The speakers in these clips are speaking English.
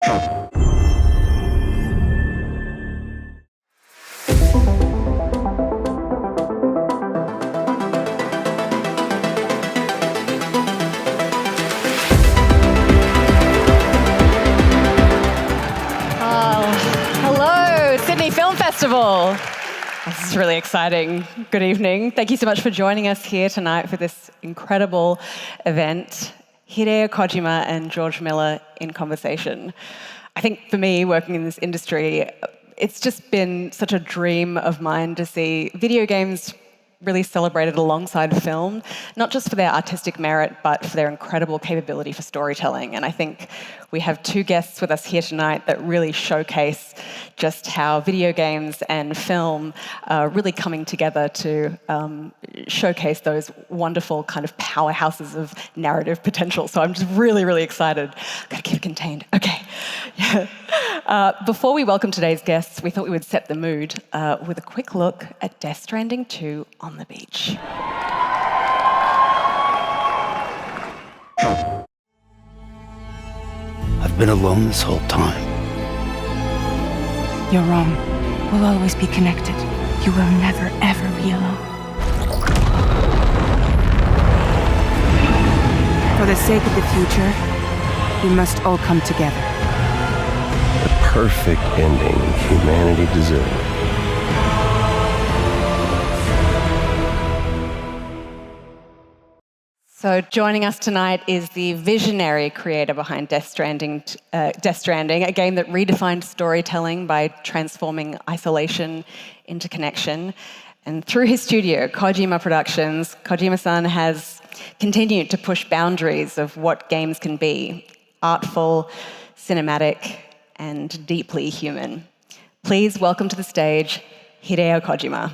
Festival. This is really exciting. Good evening. Thank you so much for joining us here tonight for this incredible event. Hideo Kojima and George Miller in conversation. I think for me, working in this industry, it's just been such a dream of mine to see video games really celebrated alongside film, not just for their artistic merit, but for their incredible capability for storytelling. And I think we have two guests with us here tonight that really showcase just how video games and film are really coming together to showcase those wonderful kind of powerhouses of narrative potential. So I'm just really, really excited. Gotta keep it contained. Okay. Yeah. Before we welcome today's guests, we thought we would set the mood with a quick look at Death Stranding 2 on the beach. I've been alone this whole time. You're wrong. We'll always be connected. You will never, ever be alone. For the sake of the future, we must all come together. The perfect ending humanity deserved. So joining us tonight is the visionary creator behind Death Stranding, a game that redefined storytelling by transforming isolation into connection. And through his studio, Kojima Productions, Kojima-san has continued to push boundaries of what games can be: artful, cinematic, and deeply human. Please welcome to the stage, Hideo Kojima.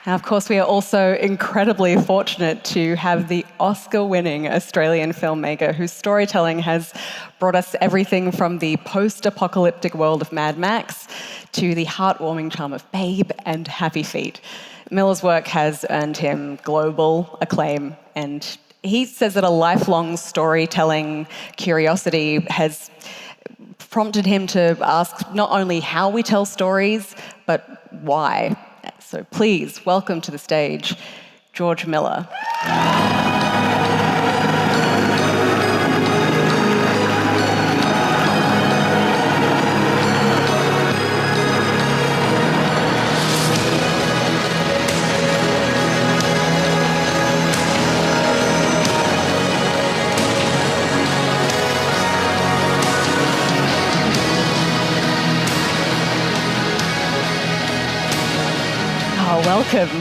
Now, of course, we are also incredibly fortunate to have the Oscar-winning Australian filmmaker whose storytelling has brought us everything from the post-apocalyptic world of Mad Max to the heartwarming charm of Babe and Happy Feet. Miller's work has earned him global acclaim, and he says that a lifelong storytelling curiosity has prompted him to ask not only how we tell stories, but why. So please welcome to the stage, George Miller.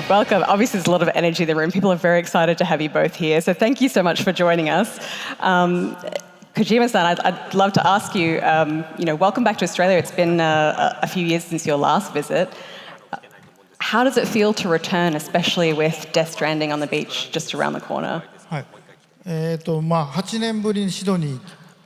Welcome. Obviously, there's a lot of energy in the room. People are very excited to have you both here. So thank you so much for joining us. Kojima-san, I'd love to ask you, welcome back to Australia. It's been a few years since your last visit. How does it feel to return, especially with Death Stranding on the beach just around the corner? 8年ぶりにシドニー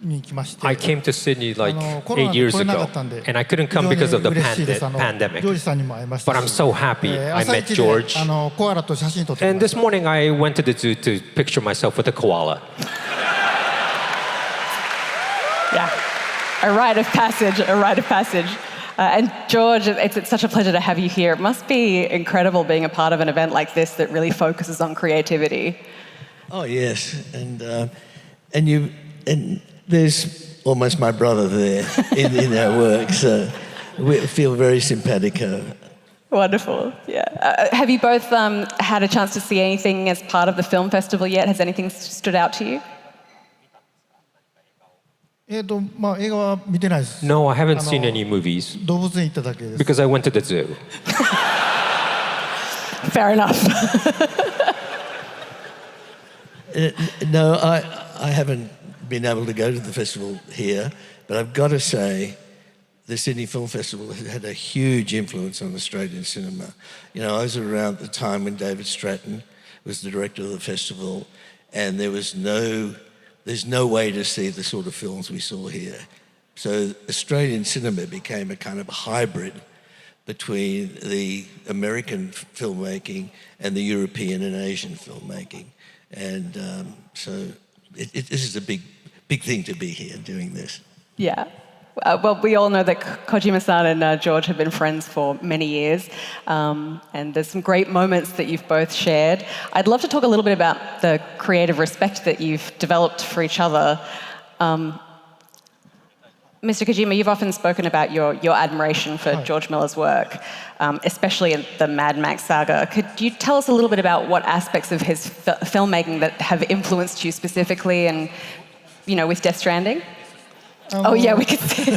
に来まして、 I came to Sydney like コロナ 8で years 来れなか ago, ったんで、 and I couldn't 非常 come に because of the 嬉しいです pandemic. ジョージさんにも会いました But I'm し、 so happy I 朝 met 一で George. コアラと写真撮ってき And まし this た。 morning I went to the zoo to picture myself with a koala. Yeah, a rite of passage. And George, it's such a pleasure to have you here. It must be incredible being a part of an event like this that really focuses on creativity. Oh yes, and there's almost my brother there in our work, so we feel very simpatico. Wonderful, yeah. Have you both had a chance to see anything as part of the film festival yet? Has anything stood out to you? 映画は見てないです。 No, I haven't seen any movies 動物園行っただけです。 because I went to the zoo. Fair enough. No, I haven't been able to go to the festival here, but I've got to say, the Sydney Film Festival had a huge influence on Australian cinema. You know, I was around the time when David Stratton was the director of the festival, and there's no way to see the sort of films we saw here. So Australian cinema became a kind of hybrid between the American filmmaking and the European and Asian filmmaking. And so this is a big thing to be here doing this. Yeah. Well, we all know that Kojima-san and George have been friends for many years, and there's some great moments that you've both shared. I'd love to talk a little bit about the creative respect that you've developed for each other. Mr. Kojima, you've often spoken about your admiration for George Miller's work, especially in the Mad Max saga. Could you tell us a little bit about what aspects of his filmmaking that have influenced you specifically, and with Death Stranding? Oh yeah, we could see.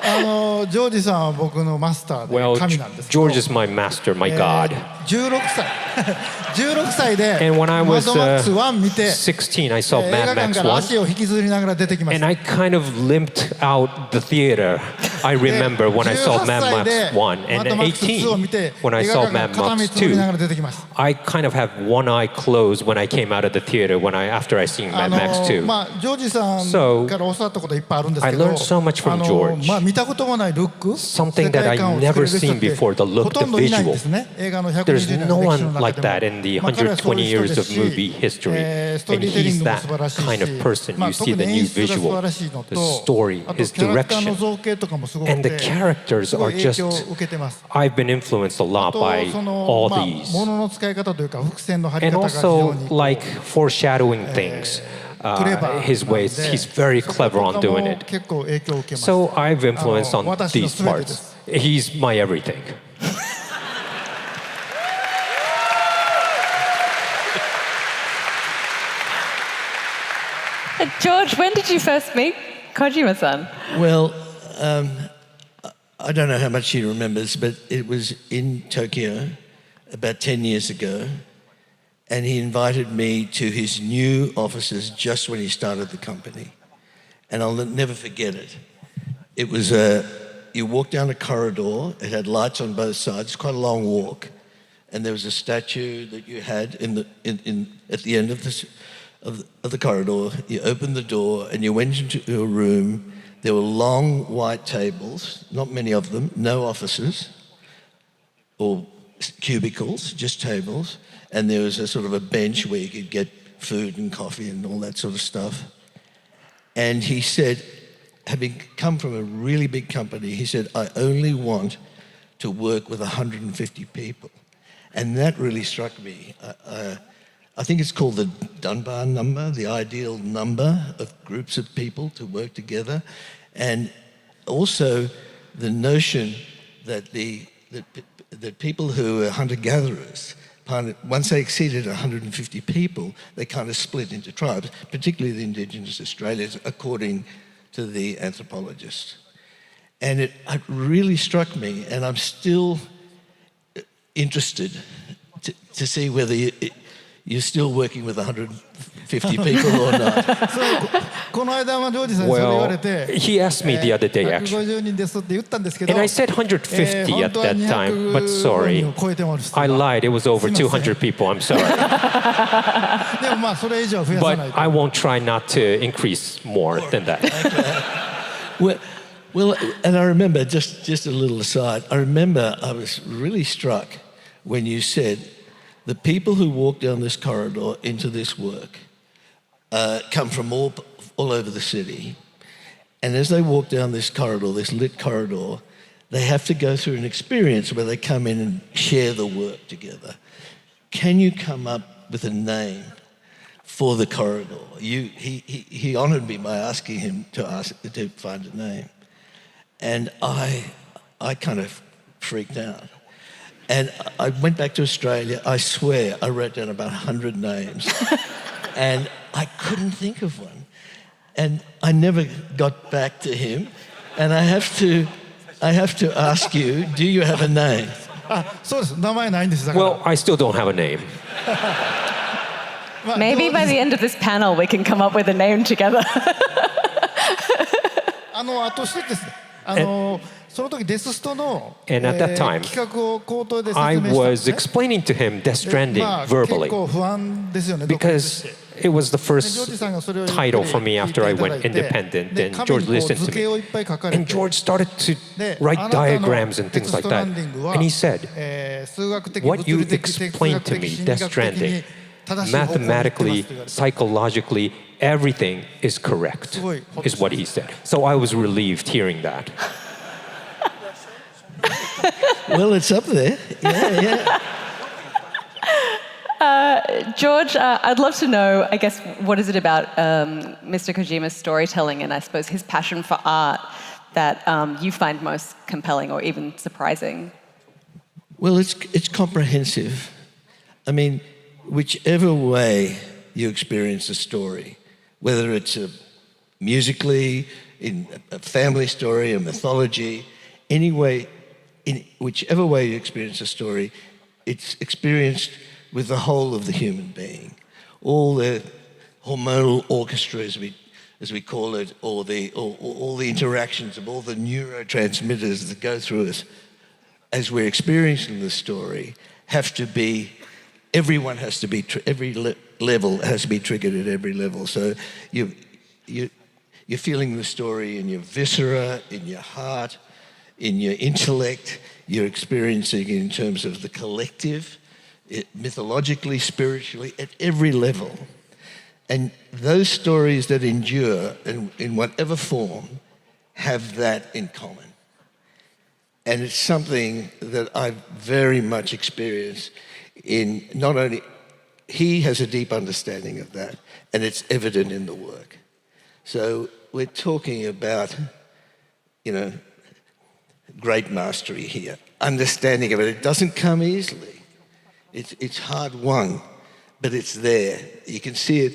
ジョージさんは僕のマスターで Well, 神なんですけど George is my master, my god. 16歳で And when I マ was ッドマックス1見て、 16, I saw 映 Mad 画館 Max から 1, 足を引きずりながら出てきまし and た。 I kind of limped out the theater. I remember when I saw 18 Mad 歳 Max で 1, マ and ッド at マックス2を見 18, て、 when I 映画 saw 館から Mad 片目 Max つぶりなが 2, ら出てきました。I kind of had one eye closed when I came out of the theater after I seen Mad Max 2. ジョージさん So, から教わったこといっぱいあるんですけ I ど、 learned so much from George. 見たこともないルック、 Something that I never seen before, the look, ほと the んどいないん visual. ですね。映画の There's 120年 no の歴史の one 中 like で that も。 in the 彼はそう 120いう人 years で of すし、movie history. ストー And リーテリン he's グも that 素晴らしいし、 kind of person. You 特 see the に new 演出が素晴 visual, らしいの the と、 story, あと his キャラクターの direction. 造形とかもすごく And the て、 characters すご are い影響を just, 受けてます。 I've been influenced a あ lot と by その all まあ these. 物の使い方というか伏線の張り And 方が非常 also に like foreshadowing things. クレバー His なんで、 ways, he's very そこ clever と on か doing も it. 結構影響を受けました。 So I've influenced on 私の these 全てです。 parts. He's my everything. George, when did you first meet Kojima-san? Well, I don't know how much he remembers, but it was in Tokyo about 10 years ago, and he invited me to his new offices just when he started the company. And I'll never forget it. It was you walk down a corridor, it had lights on both sides, quite a long walk, and there was a statue that you had at the end of the corridor. You opened the door and you went into a room. There were long white tables, not many of them, no offices or cubicles, just tables. And there was a sort of a bench where you could get food and coffee and all that sort of stuff. And he said, having come from a really big company, he said, I only want to work with 150 people. And that really struck me. I think it's called the Dunbar number, the ideal number of groups of people to work together. And also the notion that that people who are hunter-gatherers, once they exceeded 150 people, they kind of split into tribes, particularly the indigenous Australians, according to the anthropologists. And it really struck me, and I'm still interested to see whether you're still working with 150 people or not. この間ジョージさんにそれ言われ Well, て、 he asked me the other day, actually. 150人ですって言ったんですけど、 And I said 150 at 本当は that time, but 200 sorry. 人を超えてます。 I lied. It was over 200 people. I'm sorry. でもまあそれ以上増やさない But と。 I won't try not to increase more than that. Well, and I remember, just a little aside, I remember I was really struck when you said the people who walk down this corridor into this work come from all over the city. And as they walk down this corridor, this lit corridor, they have to go through an experience where they come in and share the work together. Can you come up with a name for the corridor? He honored me by asking him to find a name. And I kind of freaked out. And I went back to Australia. I swear I wrote down about 100 names. And I couldn't think of one. And I never got back to him. And I have to ask you, do you have a name? そうです。名前ないんです。だから Well, I still don't have a name. まあ Maybe by the end of this panel we can come up with a name together. あと一つですね。その時デスストの、And at that time, 企画を口頭で説 I 明したん was ですね。 explaining to him Death で Stranding 結 verbally 構不安ですよね。 because it was the ジョージ first さんがそれをゆっくり title for me 聞いて after I いただ went いて、 independent, で and 紙 George にこう listened 図 to 形を me. いっぱい書かれ And て、 George started to で write あなたの diagrams and デ things ス like ストラ that. ンディングは And he said, 数学的、 what 物 you 理的、哲 explained 学 to 的、 me, 心 Death 理学的に Stranding, 正しい方向に行ってますと mathematically, 言われて、 psychologically, everything is correct, is what he said. So I was relieved hearing that. Well, it's up there. Yeah. George, I'd love to know, I guess, what is it about Mr. Kojima's storytelling and I suppose his passion for art that you find most compelling or even surprising? Well, it's comprehensive. I mean, whichever way you experience a story, whether it's musically, in a family story, a mythology, in whichever way you experience a story, it's experienced with the whole of the human being. All the hormonal orchestra, as we call it, or all the interactions of all the neurotransmitters that go through us as we're experiencing the story have to be, everyone has to be, every level has to be triggered at every level. So you're feeling the story in your viscera, in your heart, in your intellect. You're experiencing it in terms of the collective, mythologically, spiritually, at every level. And those stories that endure in whatever form have that in common. And it's something that I've very much experienced in not only, he has a deep understanding of that, and it's evident in the work. So we're talking about, great mastery here, understanding of it. It doesn't come easily. It's hard won, but it's there. You can see it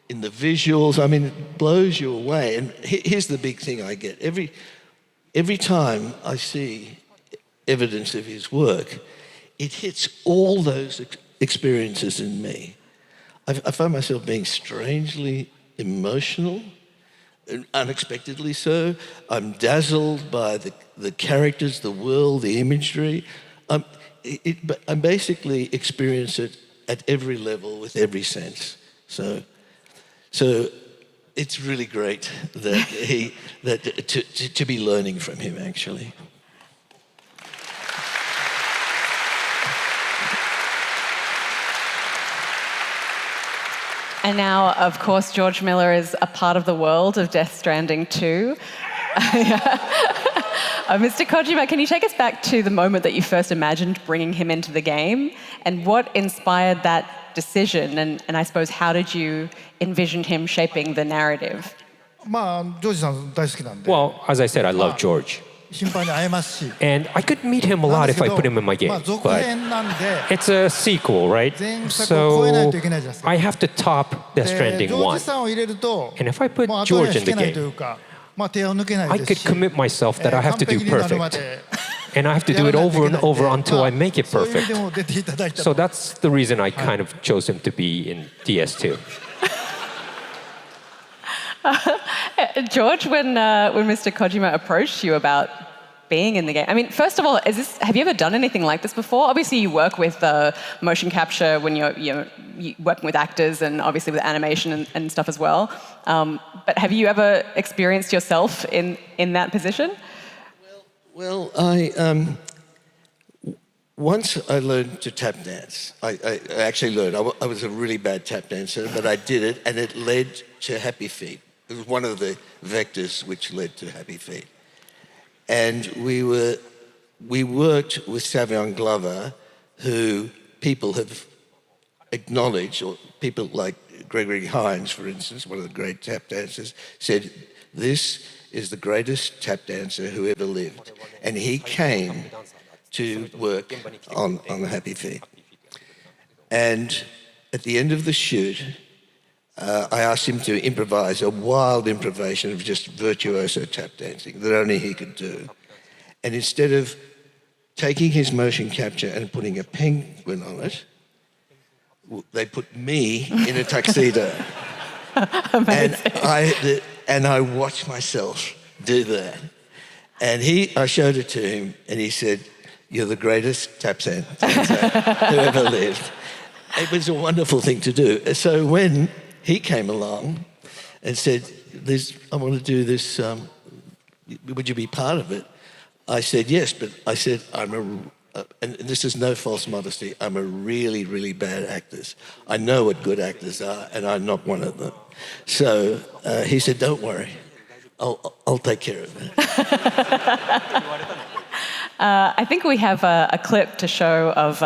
in the visuals. I mean, it blows you away. And here's the big thing I get. Every time I see evidence of his work, it hits all those experiences in me. I find myself being strangely emotional, unexpectedly so. I'm dazzled by the characters, the world, the imagery. I basically experience it at every level with every sense. So it's really great that to be learning from him, actually. And now, of course, George Miller is a part of the world of Death Stranding 2. Mr. Kojima, can you take us back to the moment that you first imagined bringing him into the game? And what inspired that decision? And I suppose, how did you envision him shaping the narrative? まあジョージさん大好きなんで、 Well, as I said, I love George. 頻繁に会えますし、 And I could meet him a なん lot です if け I ど put him in my game. まあ続 But 編なんで、 it's a sequel, right? 前作を超えないといけないじゃないですか。 I have to top Death で Stranding ジョー 1. ジさんを入れると、 And if I put もう後には George 引 in け the ないとい game, うか、まあ手を抜けない I で could すし、 commit myself that I have to 完 do 璧になるま perfect. で And I have to do it over and over until I make it そういう意味 perfect. でも出ていただいた So と。 that's the reason I kind of chose him to be in DS2. George, when Mr. Kojima approached you about being in the game, I mean, first of all, have you ever done anything like this before? Obviously, you work with motion capture when you're working with actors and obviously with animation and stuff as well. But have you ever experienced yourself in that position? Well, once I learned to tap dance. I actually learned. I was a really bad tap dancer, but I did it, and it led to Happy Feet. It was one of the vectors which led to Happy Feet. And we worked with Savion Glover, who people have acknowledged, or people like Gregory Hines, for instance, one of the great tap dancers, said, this is the greatest tap dancer who ever lived. And he came to work on Happy Feet. And at the end of the shoot, I asked him to improvise a wild improvisation of just virtuoso tap dancing that only he could do. And instead of taking his motion capture and putting a penguin on it, they put me in a tuxedo. And I watched myself do that. And I showed it to him, and he said, "You're the greatest Tarzan who ever lived." It was a wonderful thing to do. So when he came along and said, "I want to do this, would you be part of it?" I said, yes, but I said, and this is no false modesty, I'm a really, really bad actor. I know what good actors are, and I'm not one of them. So he said, "Don't worry, I'll take care of it." I think we have a clip to show of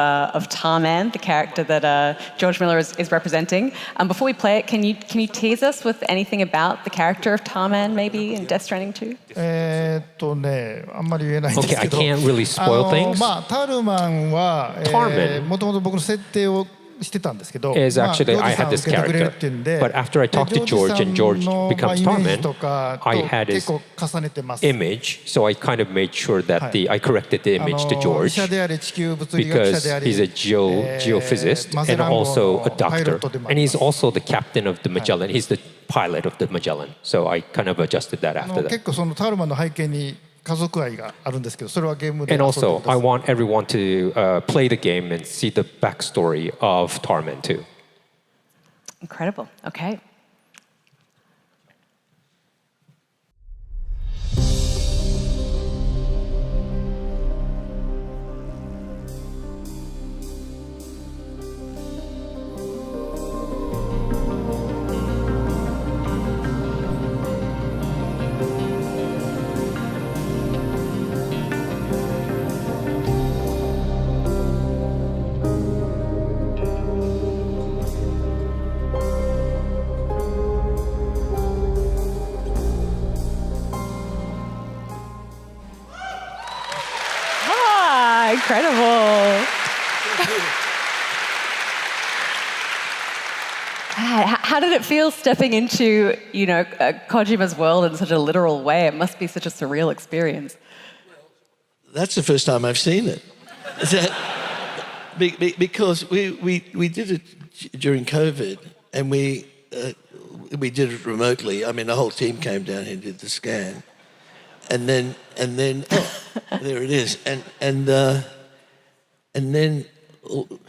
Tarman, the character that George Miller is representing. Before we play it, can you tease us with anything about the character of Tarman, maybe in Death Stranding 2? あんまり言えないんです Okay, I けど、can't really spoil things. タルマンは、Tarman もともと僕の設定をしてたんですけど、 is actually, I had this ジョージさん受けてくれる character. っていうんで、 But after I talked to George and George ジョージさんの becomes イメージと Tarman, かと I had 結 his 構重ねてます。 image, so I kind of made sure that I corrected the image to 医 George 者であり地球物理学者 because であり、 he's a geophysicist マゼ and ラン号 also の a パイロッ doctor. トでもあ And り he's ます also the captain of the Magellan. He's the pilot of the Magellan. So I kind of adjusted that after 結 that. 構そのタルマンの背景に家族愛があるんですけど、それはゲームで And 遊んで also, くだ I さい。 want everyone to play the game and see the backstory of Tarman too. Incredible. Okay. Incredible. How did it feel stepping into, Kojima's world in such a literal way? It must be such a surreal experience. That's the first time I've seen it. Because we did it during COVID, and we did it remotely. I mean, the whole team came down here and did the scan, and then there it is, and then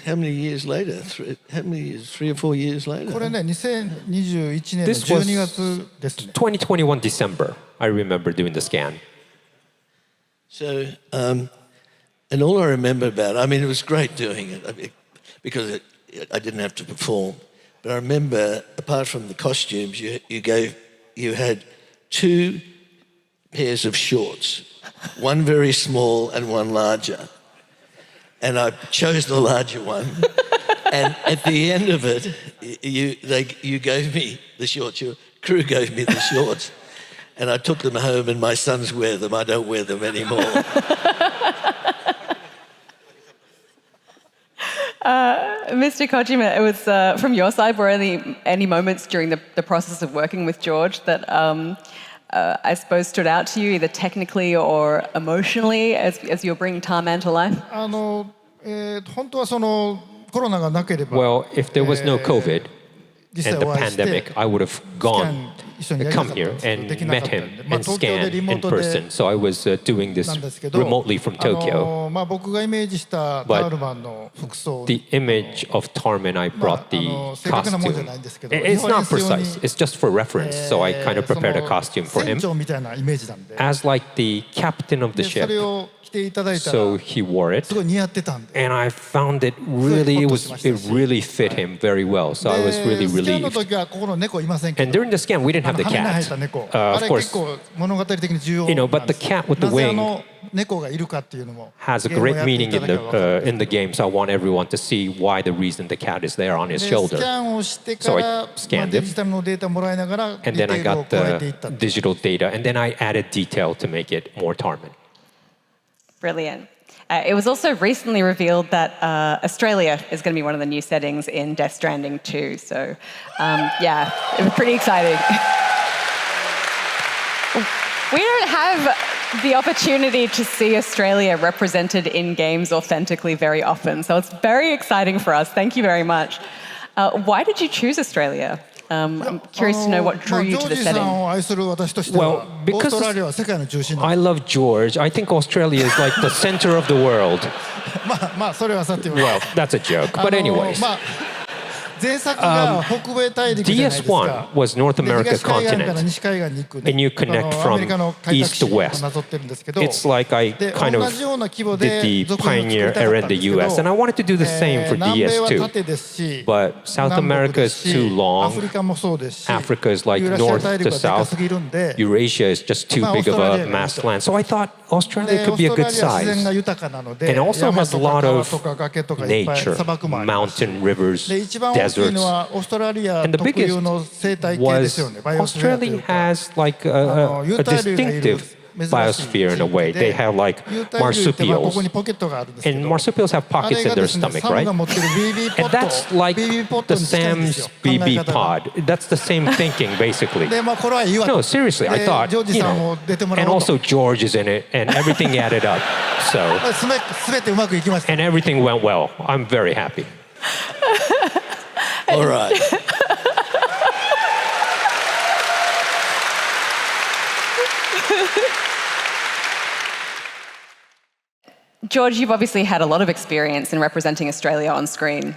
how many years later? 3 or 4 years later? これね、2021年の This was 12月ですね。 2021 December. I remember doing the scan. So, and all I remember about it, I mean, it was great doing it because I didn't have to perform. But I remember, apart from the costumes, you had 2 pairs of shorts, one very small and one larger. And I chose the larger one. And at the end of it, you gave me the shorts. Your crew gave me the shorts. And I took them home, and my sons wear them. I don't wear them anymore. Mr. Kojima, it was from your side, were any moments during the process of working with George that I suppose stood out to you, either technically or emotionally, as you're bringing Tarman to life? 本当はそのコロナがなければ、 Well, if there was no COVID 実際 and the お会いして pandemic, I would have gone, 一緒にやりたか come ったん here ですけど and できなか met ったん him で、and 東京で scan リ in モートで person. So I was doing this なんですけど、 remotely from Tokyo. 僕がイメージしたタールマンの服装、 The image of Tarman, I brought the 正確なものじゃ costume. ないんですけど、 It's not リファレン precise. ス用に It's just for reference. So I kind of prepared a その costume for 船 him 長みたいなイメージなんで、 as like the captain of the でそ ship. れを着ていただいた So ら he wore it. すごい似合ってたんで。 And I found it really, it really fit him very well. So I was で really スキャンの relieved. 時はここの猫いませんけ And ど、 during the scan, we didn't have the 羽が生え cat. た猫、 Of あれ course, 結構物語的に重要 you know, な but んで the す。 cat with the なぜ wing 猫がいるかっていうのも has a ゲームを great やってい meaning た in だけば分かる in the game. So I want everyone to see why the reason the cat is there on で his スキ shoulder. ャンをしてか So ら、 I scanned デジタルのデータもらいながらデ And ィテ then I ールを got 加えていった the っていう。 digital data, and then I added detail to make it more Tarman. Brilliant. It was also recently revealed that Australia is going to be one of the new settings in Death Stranding 2. So, yeah, it was pretty exciting. We don't have the opportunity to see Australia represented in games authentically very often. So it's very exciting for us. Thank you very much. Why did you choose Australia? I'm curious to know what drew you to the ジョージさん setting. を愛する私として Well, は、オー because ストラリアは世界の中心だ。 I love George. I think Australia is like the center of the world. まあそれはさておき。 Well, that's a joke. But anyways, まあ前作が北米大陸じゃないですか。 DS1 was North で America 東海岸から continent. 西海岸に行くね。 And you connect アメリカの from 開拓 east 史 to を west. なぞってるんですけど、 It's like I で kind 同 of じような規模 did で the 続編を作り pioneer たか era った in ん the ですけど、 US. And I wanted to do the same for 南米は DS2. 縦ですし、 But South 南北 America で is すし too long. アフリカもそうですし、 Africa is like ユーラシア north 大陸 to はでか south. すぎるんで、 Eurasia is just too まあ big of オーストラ a リアがいい mass と。 land. So I thought で Australia オー could be ス a トラ good リアは自然 size. が豊かなので、 And also 山 has と a か lot 川 of とか崖とかいっぱい nature, 砂漠もありますし。 mountain rivers, で一番大きい deserts. のはオーストラリア And the 特有 biggest の生態系です was よね。バイオスフェアとい Australia うか。 has like a 有袋類がいる distinctive 珍しい biosphere in a way. 地域 They で have like 有袋類ってまあここ marsupials. にポケットがあるんですけ And ど、 marsupials have あ pockets れ in が their ですね、 stomach, サム right? が持ってる BB ポッ And ト、 that's like BB ポット the に近いんですよ。 Sam's 考え BB 方が。 pod. That's the same thinking, basically. でまあこれはいいわと。 No, seriously, I で thought, ジョージ you さん know, も出てもら and おうと。 also George is in it, and everything added up. So, すべてうまくいきました。 and everything went well. I'm very happy. All right. George, you've obviously had a lot of experience in representing Australia on screen.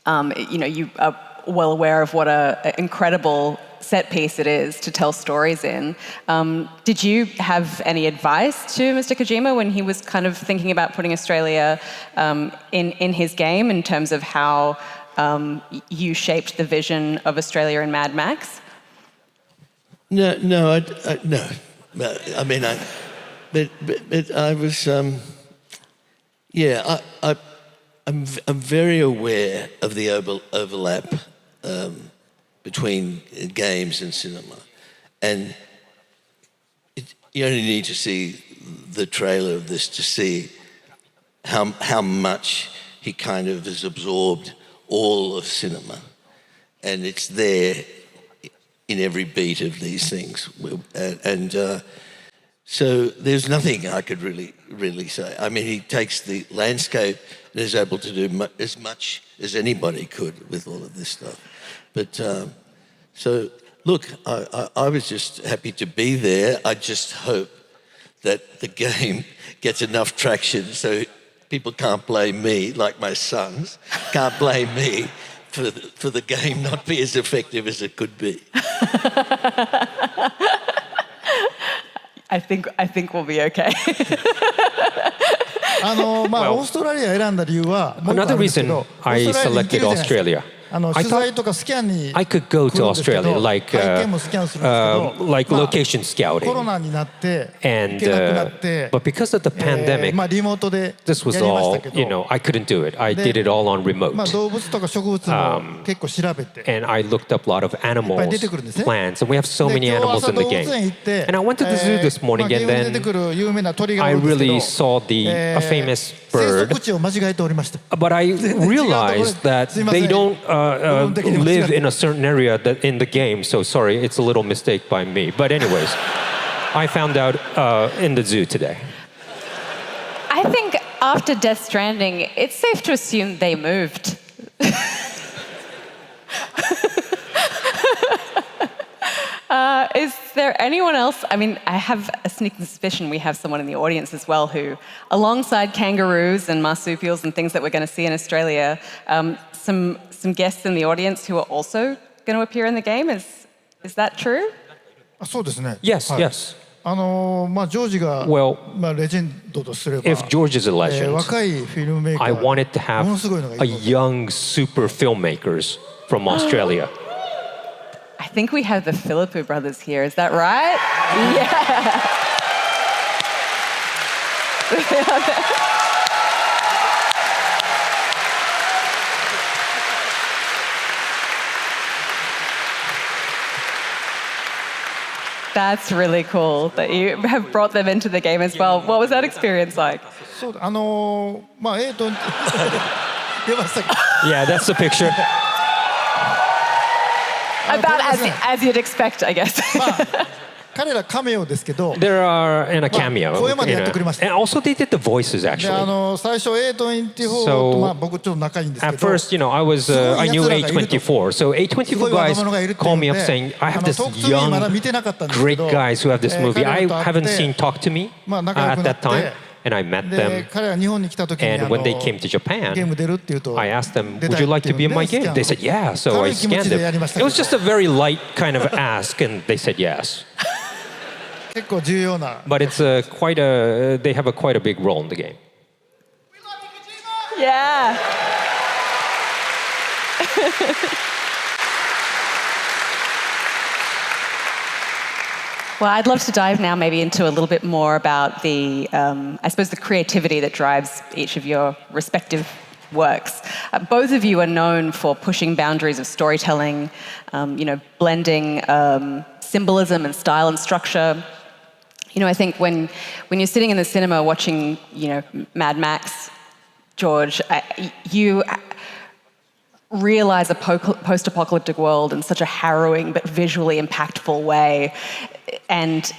You are well aware of what an incredible set piece it is to tell stories in. Did you have any advice to Mr. Kojima when he was kind of thinking about putting Australia in his game in terms of how you shaped the vision of Australia in Mad Max? No. I mean, but I was. Yeah, I'm very aware of the overlap between games and cinema, and you only need to see the trailer of this to see how much he kind of has absorbed all of cinema, and it's there in every beat of these things, and. So there's nothing I could really say. I mean, he takes the landscape and is able to do as much as anybody could with all of this stuff. But so, look, I was just happy to be there. I just hope that the game gets enough traction so people can't blame me, like my sons, can't blame me for the game not be as effective as it could be. I think we'll be okay. まあオーストラリア選んだ理由はもう一個ある Another んですけ reason ど、オ I ーストラリアに行け selected るじゃないですか。 Australia. 取材とかスキャンに I could go 来る to んですけど、 Australia, like 背景もスキャンするんですけど、 like まあ location scouting. コロナになって行 And けなくなって、 but because of the pandemic, まあリモートでやり this ま was した all, け you ど、 know, I couldn't do it. I で did it all on まあ remote. 動物とか植物も結構調べて、 And I looked up a lot of animals, 出てくるんですね。 plants, and we have so で many 今日 animals 朝 in the 動物園 game. 行って、 And I went to the zoo this まあ morning, ゲー and ムに出て then くる有名な鳥がお I るんですけ really ど、 saw a famous 生 bird. 息地を間違えておりました。 But I realized that they don't live in a certain area that in the game. So sorry, it's a little mistake by me. But anyways, I found out in the zoo today. I think after Death Stranding, it's safe to assume they moved. Is there anyone else? I mean, I have a sneaking suspicion we have someone in the audience as well who, alongside kangaroos and marsupials and things that we're going to see in Australia, some guests in the audience who are also going to appear in the game. Is that true? そうですね。 Yes, はい yes. まあジョージが Well, まあレジェンドとすれば、 if George is a legend, 若いフィルムメーカ I ー wanted to も have のすごいのがい a るので young super filmmakers from Australia. I think we have the Philippou brothers here. Is that right? Yeah. That's really cool that you have brought them into the game as well. What was that experience like? そうまあ出ましたけど Yeah, that's the picture. About as you'd expect, I guess. 彼らカメオですけど、 There are in a cameo. 声までやってくれました。 And also they did the voices で actually. 最初 A24 と、 So, 僕ちょっと仲いいんですけ At ど、 first, I knew A24. So A24 guys called me up saying, I have this young, great guys who have this movie. I haven't seen Talk to Me at that time. And I met で them. 彼が日本に来た時に And when they came to ゲーム Japan, 出るって言うと I asked them, 出 would たい you っ like て to 言 be うん in で my スキャ game? ン They said, yeah. So 軽 I い気持 scanned ちでやりました them. け It ど was just a very light kind of ask, and they said yes. 結構重要な But it's they have quite a big role in the game. Yeah. Well, I'd love to dive now maybe into a little bit more about the, I suppose, the creativity that drives each of your respective works. Both of you are known for pushing boundaries of storytelling, blending symbolism and style and structure. I think when you're sitting in the cinema watching, Mad Max, George, you realize a post-apocalyptic world in such a harrowing but visually impactful way, and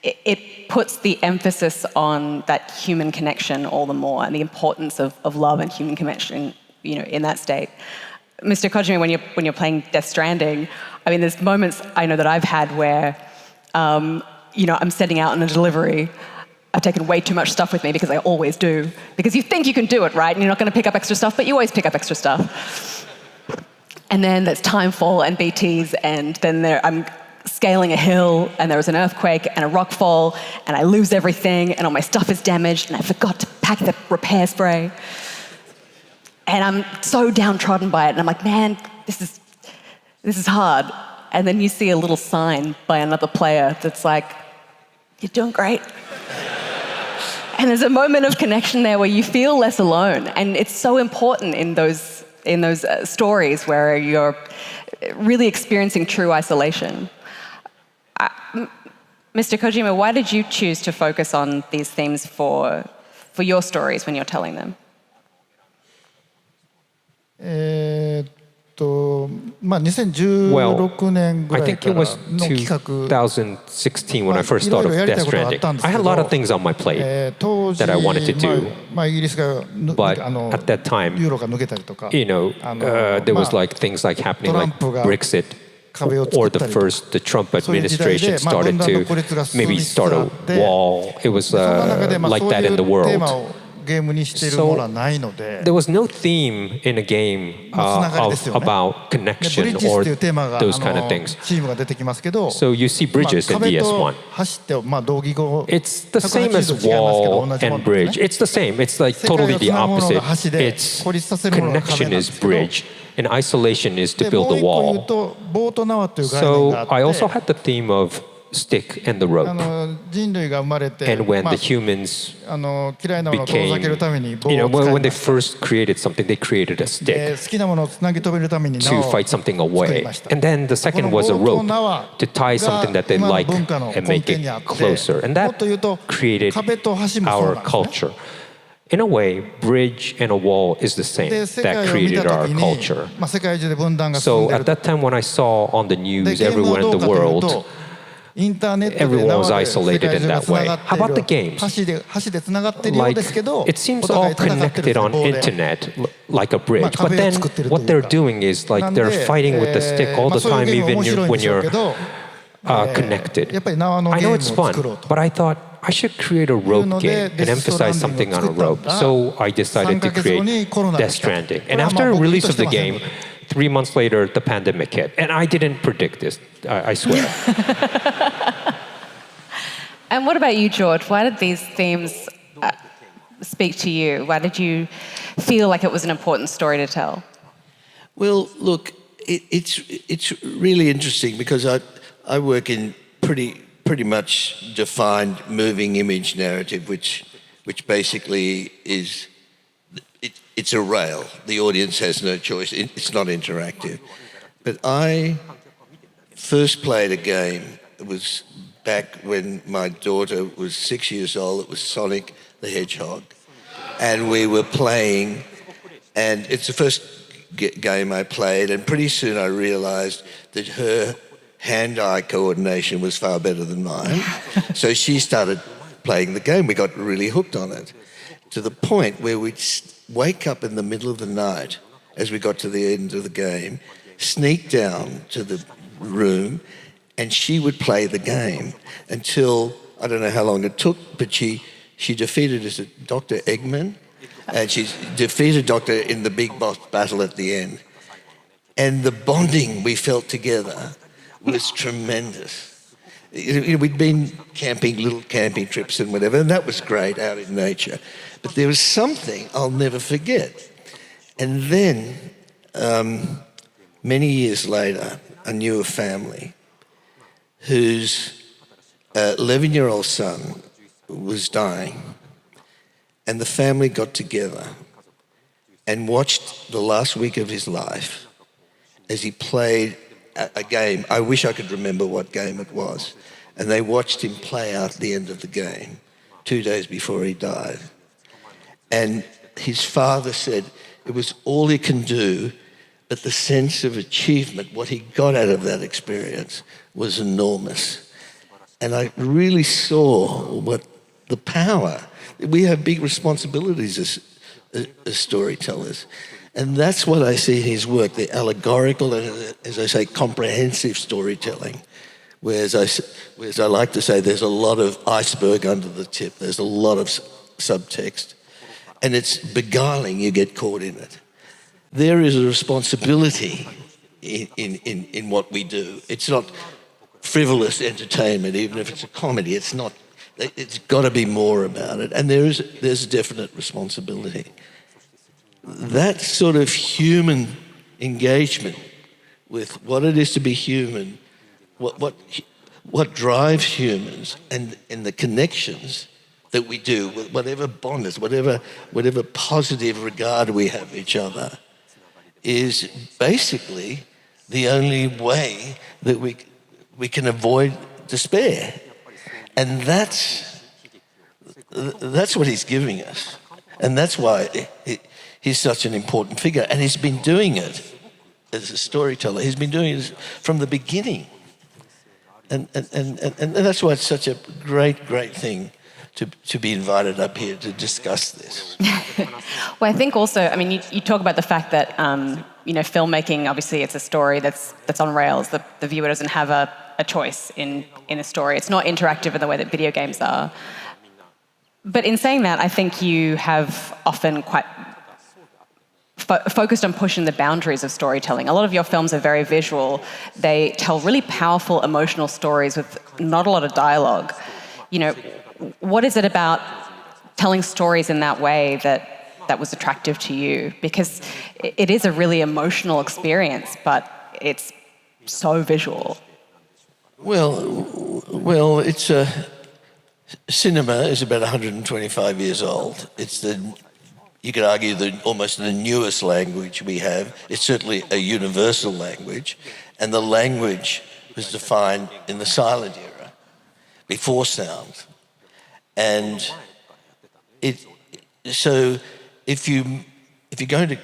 it puts the emphasis on that human connection all the more, and the importance of love and human connection, in that state. Mr. Kojima, when you're playing Death Stranding, I mean, there's moments I know that I've had where, I'm setting out on a delivery. I've taken way too much stuff with me because I always do. Because you think you can do it, right? And you're not going to pick up extra stuff, but you always pick up extra stuff. And then there's timefall and BTs, and then I'm scaling a hill, and there was an earthquake and a rock fall, and I lose everything, and all my stuff is damaged, and I forgot to pack the repair spray. And I'm so downtrodden by it, and I'm like, man, this is hard. And then you see a little sign by another player that's like, you're doing great. And there's a moment of connection there where you feel less alone, and it's so important in those stories where you're really experiencing true isolation. Mr. Kojima, why did you choose to focus on these themes for your stories when you're telling them? 2016年ぐ I らい think か it ら was の企画 2016 when I first thought of Death Stranding. I had a lot of things on my plate 当時 that I wanted to do. イギリスが But at that time, ユーロが抜けたりとか there was like things like happening like Brexit, 壁を or 作ったり the とか first, the Trump そういう時代で administration started 分断 to の孤立が進 maybe みつつ start あ a って wall. It was その中で like そう that いう in the テーマ world. をゲームにしているものはないので There was no theme in a game つながりですよね about でブリ connection ッジス or っていうテーマが those kind of things. チームが出てきますけど So you see bridges in 壁と DS1. 走って同義語 It's the same as 180度違いますけど wall 同じも and のです bridge. ね It's the same. It's like 世界を totally つ the なぐものが opposite. 橋で It's 孤立させるものが壁 connection なんで is すけど bridge and isolation is to で build もう a 一個言う wall. とボート縄という概念 So があって I also had the theme of stick and the rope. 人類が生まれて And when まあ the humans 嫌いなものを遠ざ became, けるために棒 you を know, 使い when they ました first created something, they created a で stick 好きなものをつなぎ止めるために to 縄を fight something 作り away. ました And then the こ second の was a 棒と rope 縄 to tie something が that they 今の like 文化の and 根 make 底にあっ it て closer. And もっ that と言うと created 壁と橋もそうな our んですね culture. In a way, bridge and a wall is the same で世界 that を見た created our 時に culture. 世界中で分断が進ん So で at る that time when I saw on the で news ゲームは everywhere ど in う the かという world, とインターネットで everyone 縄 was で世 isolated 界 in 中が that つな way. が How って about い the る games? 橋でつながっているよう Like ですけど it seems お互 all い戦ってるんで connected す on 棒で internet like a bridge, but 壁を then 作ってるというか what they're doing is like なん they're で fighting with the stick all the そういう time, ゲームは even 面白いん when でしょう you're けど connected. やっぱり縄の I ゲー know ムを it's fun, 作ろうと but I thought I should create a rope game and emphasize something on a rope. So I decided to create Death Stranding. And after the release of the game, 3 months later, the pandemic hit. And I didn't predict this, I swear. And what about you, George? Why did these themes speak to you? Why did you feel like it was an important story to tell? Well, look, it's really interesting because I work in pretty much defined moving image narrative, which basically is it's a rail. The audience has no choice. It's not interactive. But I first played a game. It was back when my daughter was 6 years old. It was Sonic the Hedgehog, and we were playing. And it's the first game I played, and pretty soon I realized that her hand-eye coordination was far better than mine. So she started playing the game. We got really hooked on it, to the point where we'd wake up in the middle of the night as we got to the end of the game, sneak down to the room, and she would play the game until, I don't know how long it took, but she defeated, is it Dr. Eggman? And she defeated Doctor in the big boss battle at the end. And the bonding we felt together was tremendous. We'd been camping, little camping trips and whatever, and that was great out in nature. But there was something I'll never forget. And then, many years later, I knew a family whose 11-year-old son was dying. And the family got together and watched the last week of his life as he played a game. I wish I could remember what game it was. And they watched him play out the end of the game 2 days before he died. And his father said it was all he can do, but the sense of achievement, what he got out of that experience, was enormous. And I really saw what the power. We have big responsibilities as storytellers. And that's what I see in his work, the allegorical and, as I say, comprehensive storytelling. Whereas I like to say there's a lot of iceberg under the tip. There's a lot of subtext. And it's beguiling, you get caught in it. There is a responsibility in what we do. It's not frivolous entertainment, even if it's a comedy. It's not. It's got to be more about it. And there's a definite responsibility. That sort of human engagement with what it is to be human, what drives humans, and the connections that we do, with whatever bond is, whatever positive regard we have for each other, is basically the only way that we can avoid despair. And that's what he's giving us. And that's why he's such an important figure. And he's been doing it as a storyteller. He's been doing it from the beginning. And that's why it's such a great, great thing to be invited up here to discuss this. Well, I think also, I mean, you talk about the fact that, filmmaking, obviously it's a story that's on rails. The viewer doesn't have a choice in a story. It's not interactive in the way that video games are. But in saying that, I think you have often quite focused on pushing the boundaries of storytelling. A lot of your films are very visual. They tell really powerful, emotional stories with not a lot of dialogue. What is it about telling stories in that way that was attractive to you? Because it is a really emotional experience, but it's so visual. Well, it's cinema is about 125 years old. It's you could argue almost the newest language we have. It's certainly a universal language, and the language was defined in the silent era, before sound. And so if you're going to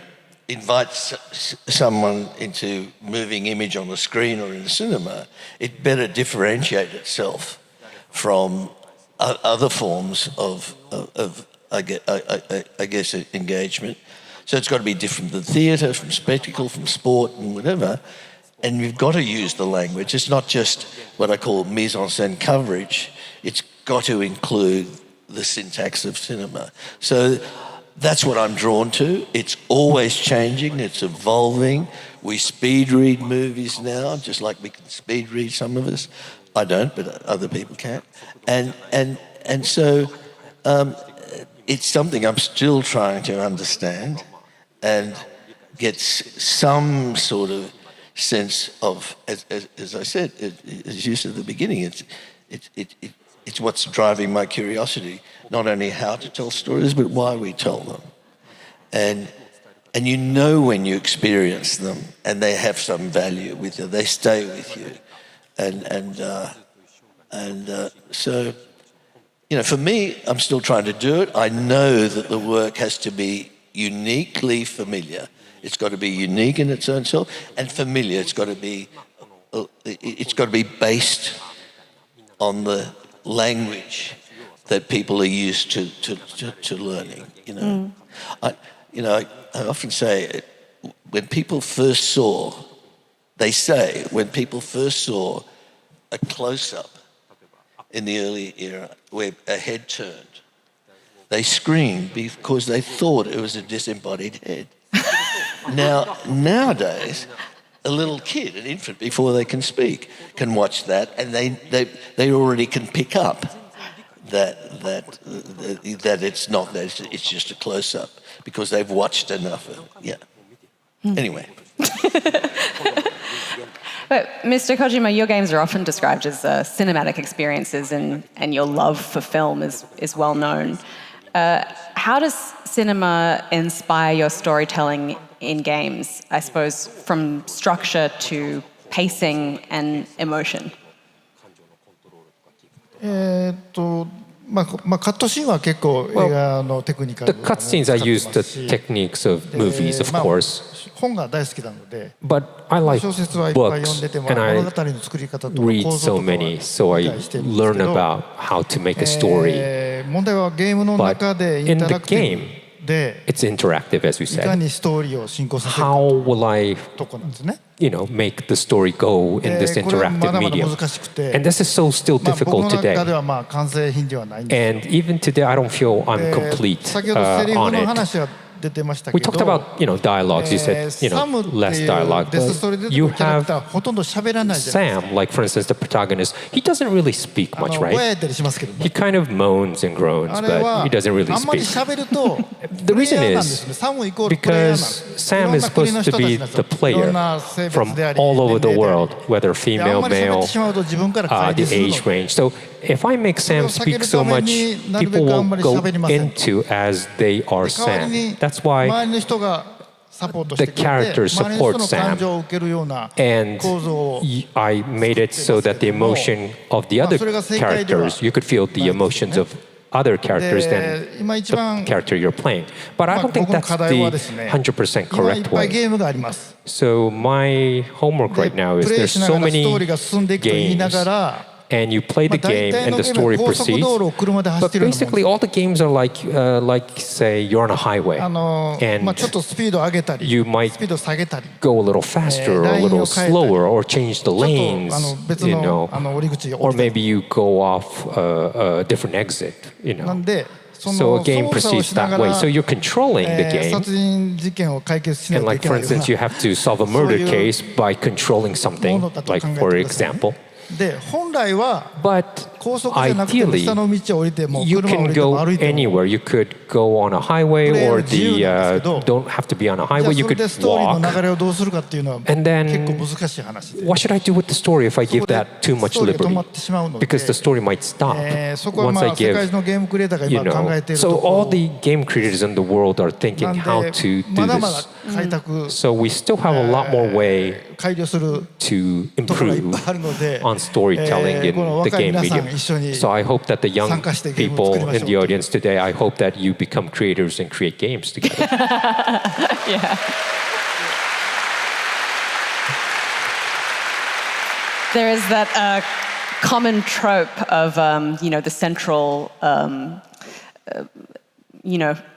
invite someone into moving image on the screen or in the cinema, it better differentiate itself from other forms of I guess engagement. So it's got to be different from theatre, from spectacle, from sport and whatever. And you've got to use the language. It's not just what I call mise-en-scène coverage. It's got to include the syntax of cinema. So that's what I'm drawn to. It's always changing. It's evolving. We speed read movies now, just like we can speed read, some of us. I don't, but other people can. And so it's something I'm still trying to understand and get some sort of sense of, as I said, as you said at the beginning, it's what's driving my curiosity, not only how to tell stories, but why we tell them. And when you experience them and they have some value with you, they stay with you. So, for me, I'm still trying to do it. I know that the work has to be uniquely familiar. It's got to be unique in its own self and familiar. It's got to be it's got to be based on the language that people are used to learning. I often say when people first saw a close-up in the early era where a head turned, they screamed because they thought it was a disembodied head. Nowadays, a little kid, an infant, before they can speak, can watch that, and they already can pick up that it's not that, it's just a close-up because they've watched enough of it. Yeah. Anyway. But Mr. Kojima, your games are often described as cinematic experiences, and your love for film is well known. How does cinema inspire your storytelling in games, I suppose, from structure to pacing and emotion? カットシーンは結構映画のテクニカル The cutscenes, I use the techniques of movies, of course. 本が大好きなので But I like 小説はいっぱい読ん books, でても and 物 I 語の作り方とか read 構造 so とかは many, so I 理解してるんですけ learn ど about how to make a story. 問題はゲームの中で But イ in ンタ the ラクティ game, ブで it's interactive, as we いか said. にストーリーを進行させるか How will I, とこなんですね。 make the story go in this これはま interactive だまだ medium? 難しくて And this is so still 僕 difficult の中で today. は完成品ではないんです。 And even today, I don't feel I'm complete 先ほどセリフ on の it. 話は出てましたけ We ど talked about, dialogues. You said, サムってい less う dialogue. デスストーリーで But 出て you くるキャラク have ターほとんど喋らないじゃないですか。 Sam, like for instance, the protagonist. He doesn't really speak much, ぼ right? やいたりしますけど He ね。 kind of moans and groans, あれ but は he doesn't really あんまり speak. 喋ると The プレイ reason ヤーなん is ですね。サムイコールプレイヤーなんで because す。 Sam いろん is な国 supposed の to 人たち be なんです the よ。いろん player な性 from 別であり all over 年 the 齢であり world, whether であん female, まり喋っ male, てしまうと自分から乖 the 離するの age range. So if I make Sam speak so much, people will go into as they are 代わり Sam. に That's why 周りの人がサポートして the くれて characters 周りの support 人の Sam. 感情を受けるような And 構造を I made it so that the emotion of the other characters, you could feel the emotions of other characters than で今一 the 番 character you're playing. But I don't think 僕の that's 課題はです the ね 100% 今いっ correct ぱい way. ゲームがあります So my homework で right now is プレイ there's しな so がらストーリ many ーが進んでいくと言いなが games, ら and you play the 大 game 体 and の the ゲーム story は高速 proceeds. 道路を車で走っ But てるようなもん basically, all the games are like say you're on a highway, ちょっとスピードを上げたり you might スピードを下げたり go a little faster or a ライン little を変えたり slower or change the ちょっ lanes, と別 you の know, 降り口を or 降りたり maybe you go off a different exit, you な know. んでそ So の a game 操作を proceeds しな that が way. ら So you're controlling the game. 殺人事件を解決しない And とい like け for ないような instance, you have to solve a murder case by controlling something, ものだと考え like て for くださいね。 example. で本来は But 高速じゃなくても ideally, 下の道を降りても you 車を降 can りても go 歩いても anywhere. You could go on a highway プレイヤー or の自由 the なんですけど don't have to be on a じゃあ highway. そ You れ could でストーリーの walk. 流れをどうするかっていうのは And then- 結構難しい話で What should I do with the story if I give that too much ストーリーが止ま liberty? ってしまうので Because the story might stop そこは once ま I あ世界 give, 中のゲームクリエイターが you 今考 know. えている So とこ all ろ the game creators in the world are thinking なん how で to ま do だまだ this. 開拓 So we still have a lot more way 改良する to ところがいっ improve ぱいあるので on storytelling この in the 若い game 皆さん medium. 一緒に So I hope that the young 参加してゲームを people 作りましょう in the audience today, I hope that you become creators and create games together. Yeah. There is that common trope of, the central,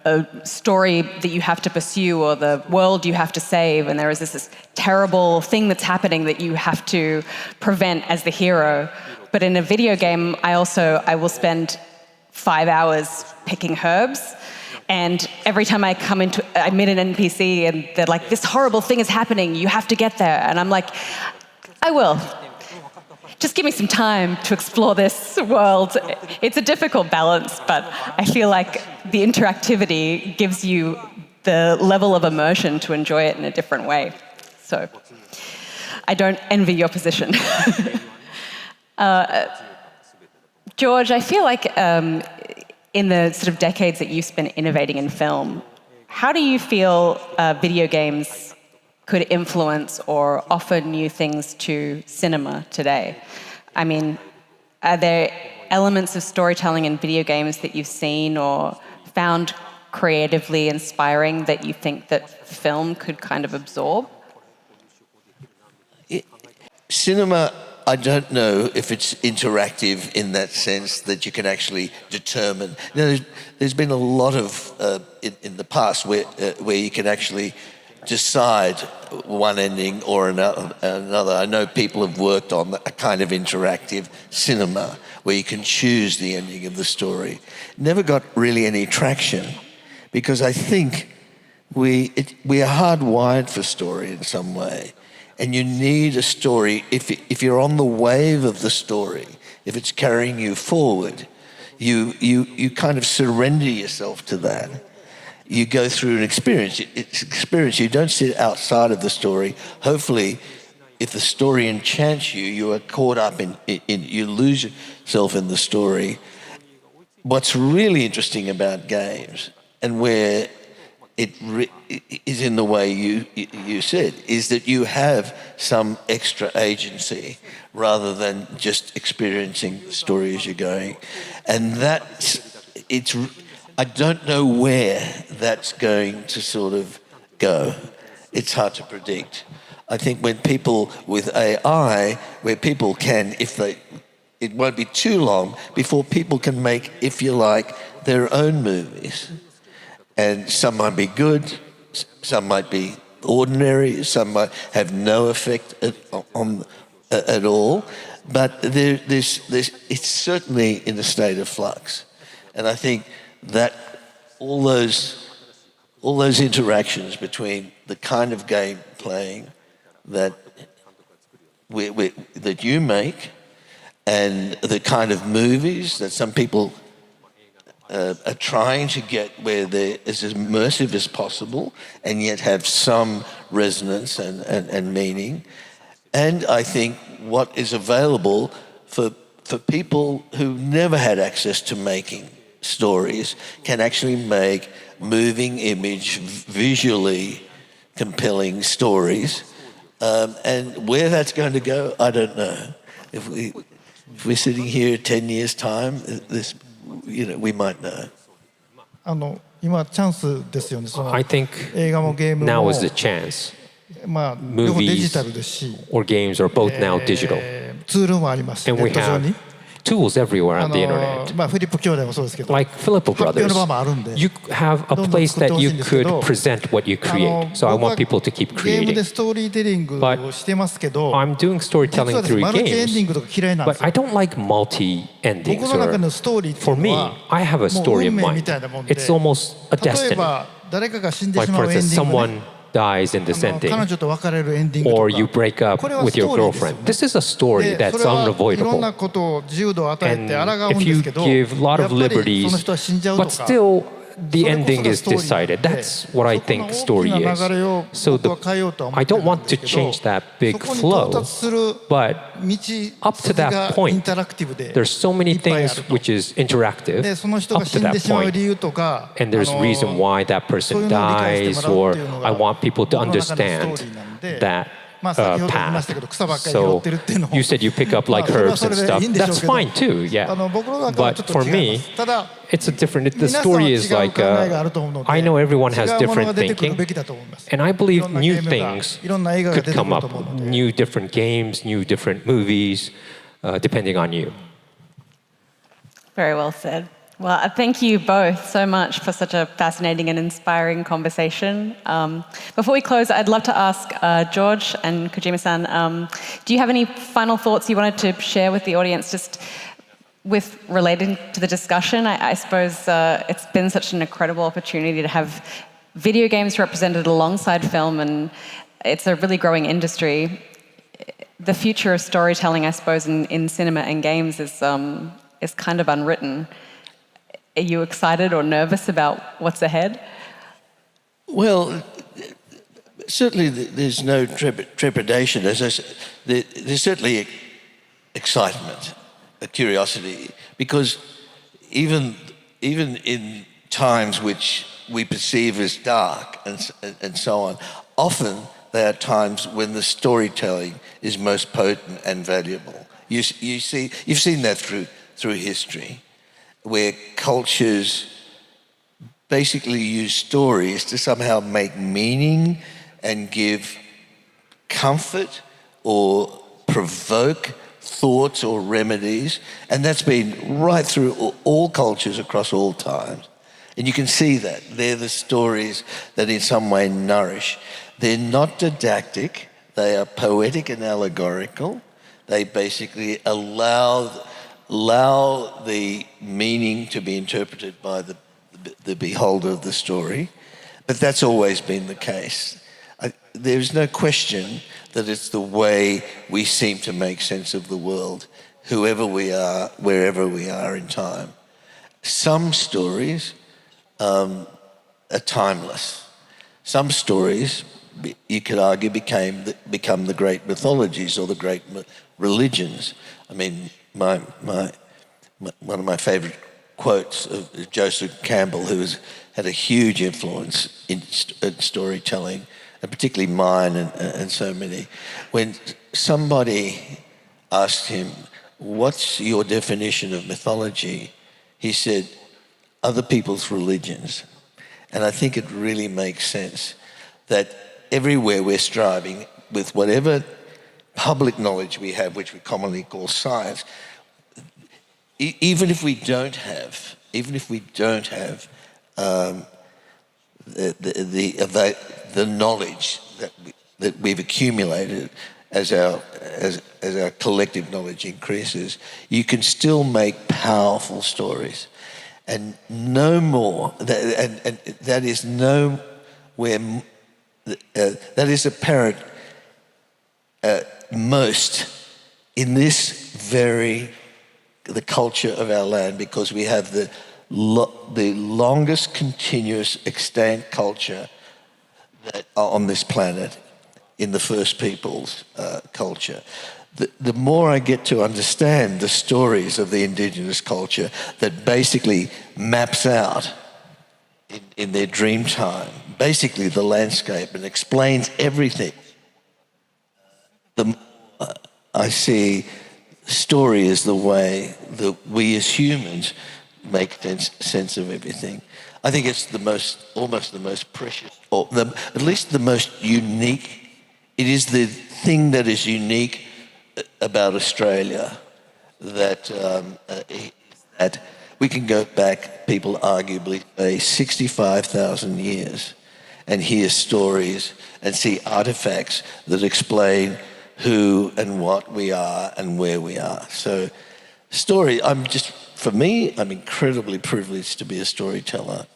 a story that you have to pursue or the world you have to save, and there is this terrible thing that's happening that you have to prevent as the hero. But in a video game, I will spend 5 hours picking herbs. And every time I meet an NPC and they're like, this horrible thing is happening, you have to get there. And I'm like, I will. Just give me some time to explore this world. It's a difficult balance, but I feel like the interactivity gives you the level of immersion to enjoy it in a different way. So I don't envy your position. George, I feel like in the sort of decades that you've spent innovating in film, how do you feel video games could influence or offer new things to cinema today? I mean, are there elements of storytelling in video games that you've seen or found creatively inspiring that you think that film could kind of absorb? cinema, I don't know if it's interactive in that sense that you can actually determine. There's been a lot of in the past where you can actually decide one ending or another. I know people have worked on a kind of interactive cinema where you can choose the ending of the story. Never got really any traction because I think we are hardwired for story in some way. And you need a story, if you're on the wave of the story, if it's carrying you forward, you kind of surrender yourself to that. You go through an experience. It's experience. You don't sit outside of the story. Hopefully, if the story enchants you, you are caught up in you lose yourself in the story. What's really interesting about games, and where it is in the way you said, is that you have some extra agency rather than just experiencing the story as you're going. And I don't know where that's going to sort of go. It's hard to predict. I think when people with AI, where people can, it won't be too long before people can make, if you like, their own movies. And some might be good, some might be ordinary, some might have no effect at all. But it's certainly in a state of flux. And I think that all those interactions between the kind of game playing that that you make and the kind of movies that some people are trying to get where they're as immersive as possible and yet have some resonance and meaning. And I think what is available for people who never had access to making stories can actually make moving image, visually compelling stories. And where that's going to go, I don't know. If we're sitting here 10 years' time, we might know. 今チャンスですよね。I think 映画もゲームも now is the chance. 両方デジタルですし、or games are both now digital. ツールもあります。ネ And we ット上に。 have tools everywhere on the internet. フィリップ兄弟もそうですけど、 Like Filippo 発表 Brothers, の場もあるんで。 you have a place that you could present what you create. So I want people to keep ゲームで creating. ストーリーテリングをしてますけど、 I'm doing 実は storytelling 私 through マルチエンディン games, グとか嫌いなんで but すよ。 I don't like multi 僕 endings. の中 Or のストーリーってい for うの me, は、 I have a もう story 運 of 命み mine. たいなもんで、 It's almost a 例え destiny. ば誰かが死んで Like しま for うエンデ instance, ィングね。 someone dies in this 彼 ending, 女と別れるエンディングとか or you break up これは with スト your ーリーですよ girlfriend. This is a story で that's それはいろんな unavoidable. ことを自由度を与え And て抗うん if で you すけど、 give a lot や of っぱりその liberties, 人は死んじゃうと but か。 still the それこそ ending が is ストーリーな decided. んで、 That's what I そこの think 大 story きな is. 流れを So 僕は変えようとは思 I ってる don't ん want で to すけど、 change that big そこに到 flow, 達する but 道 up to 筋 that が point, インタラクティブで there's so mmany いっぱいあ things ると。 which is interactive で、その人 up が死 to んで that しまう point. 理由とか、 And there's reason why that そうい person うのを理解して dies, もらう or っていうの I が want people to 僕の中のストー understand リーなんで、 that まあ先ほど言いました path. けど草ばっかり拾っ So てるっていうのも you said you pick up like まあ herbs それ and はそれ stuff. でいいんでしょう That's けど、 fine too, yeah. 僕の中は But ちょっと for 違い me, ます。ただ it's a different. The 皆さんは story 違 is う like 考えがあると思うので、 I know everyone has 違うもの different が出てくる thinking, べきだと思います。 and I い believe ろんな new ゲームが things いろんな映画が could 出てく come る up, と思うので。 new different games, new different movies, depending on you. Very well said. Well, thank you both so much for such a fascinating and inspiring conversation. Before we close, I'd love to ask George and Kojima-san, do you have any final thoughts you wanted to share with the audience, just with relating to the discussion? I suppose it's been such an incredible opportunity to have video games represented alongside film, and it's a really growing industry. The future of storytelling, I suppose, in cinema and games is kind of unwritten. Are you excited or nervous about what's ahead? Well, certainly there's no trepidation. As I said, there's certainly excitement, a curiosity, because even in times which we perceive as dark and so on, often there are times when the storytelling is most potent and valuable. You've seen that through history, where cultures basically use stories to somehow make meaning and give comfort or provoke thoughts or remedies, and that's been right through all cultures across all times. And you can see that. They're the stories that in some way nourish. They're not didactic, they are poetic and allegorical. They basically allow the meaning to be interpreted by the beholder of the story. But that's always been the case. There's no question that it's the way we seem to make sense of the world, whoever we are, wherever we are in time. Some stories are timeless. Some stories, you could argue, become the great mythologies or the great religions. I mean, one of my favourite quotes of Joseph Campbell, who had a huge influence in storytelling, and particularly mine and so many. When somebody asked him, "What's your definition of mythology?" he said, "Other people's religions." And I think it really makes sense that everywhere we're striving with whatever public knowledge we have, which we commonly call science, even if we don't have the knowledge that we've accumulated as our collective knowledge increases, you can still make powerful stories, and no more. And that is nowhere. That is apparent most in the culture of our land, because we have the longest continuous extant culture that on this planet in the First Peoples culture. The more I get to understand the stories of the indigenous culture that basically maps out in their dream time, basically the landscape, and explains everything, the more I see story is the way that we as humans make sense of everything. I think it's almost the most precious, or at least the most unique. It is the thing that is unique about Australia, that we can go back, people arguably say 65,000 years, and hear stories and see artifacts that explain who and what we are and where we are. So story, for me, I'm incredibly privileged to be a storyteller.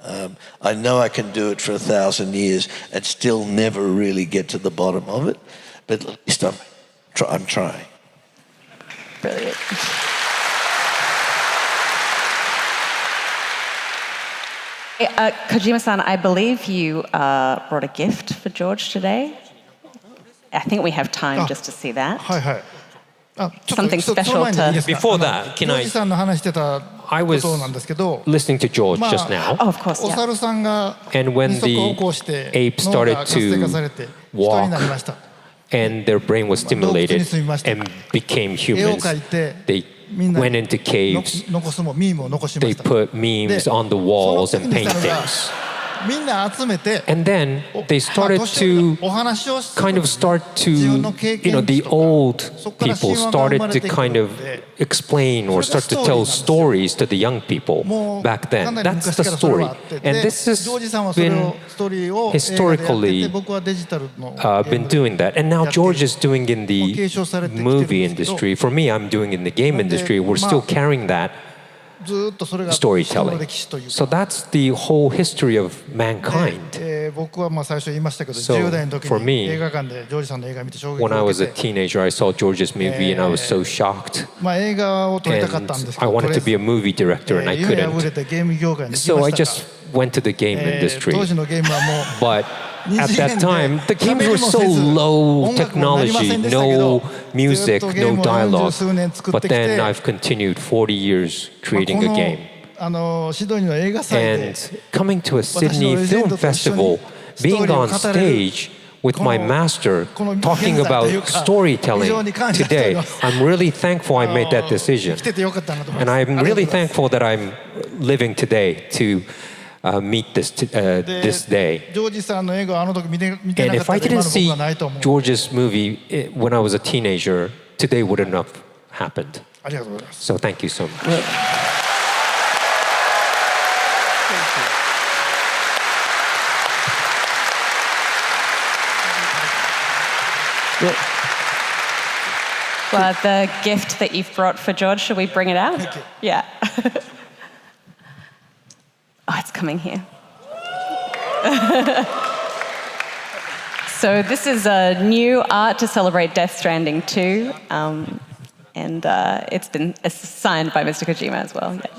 I know I can do it for 1,000 years and still never really get to the bottom of it, but at least I'm trying. Brilliant. Kojima-san, I believe you brought a gift for George today. I think we have time just to see that. Something special to... Before that, I was listening to George just now. Oh, of course, yeah. And when the apes started to walk and their brain was stimulated and became humans, they went into caves, they put memes on the walls and paintings. And then they started to the old people started to kind of explain or start to tell stories to the young people back then. That's the story. And this has been historically been doing that. And now George is doing in the movie industry. For me, I'm doing in the game industry. We're still carrying that storytelling. So that's the whole history of mankind. So for me, when I was a teenager, I saw George's movie and I was so shocked. And I wanted to be a movie director and I couldn't. So I just went to the game industry. But at that time, the games were so low technology, no music, no dialogue. But then I've continued 40 years creating a game. And coming to a Sydney Film Festival, being on stage with my master, talking about storytelling today, I'm really thankful I made that decision. And I'm really thankful that I'm living today to meet this day. And if I didn't see George's movie when I was a teenager, today wouldn't have happened. ありがとうございます。 So thank you so much. Well, the gift that you've brought for George, should we bring it out? Thank you. Yeah. Oh, it's coming here. So this is a new art to celebrate Death Stranding 2, and it's been signed by Mr. Kojima as well. Yeah.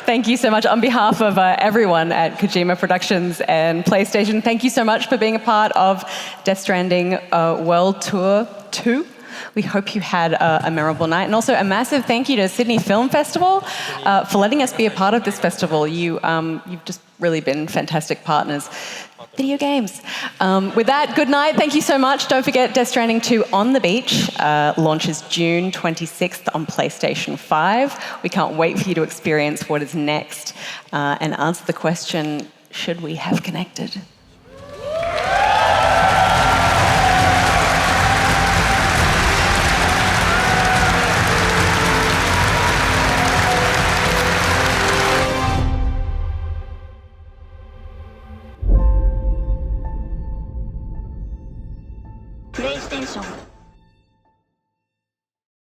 Thank you so much. On behalf of everyone at Kojima Productions and PlayStation, thank you so much for being a part of Death Stranding World Tour 2. We hope you had a memorable night. And also a massive thank you to Sydney Film Festival for letting us be a part of this festival. You've just really been fantastic partners. Video games. With that, good night. Thank you so much. Don't forget Death Stranding 2 on the Beach launches June 26th on PlayStation 5. We can't wait for you to experience what is next and answer the question, should we have connected? PlayStation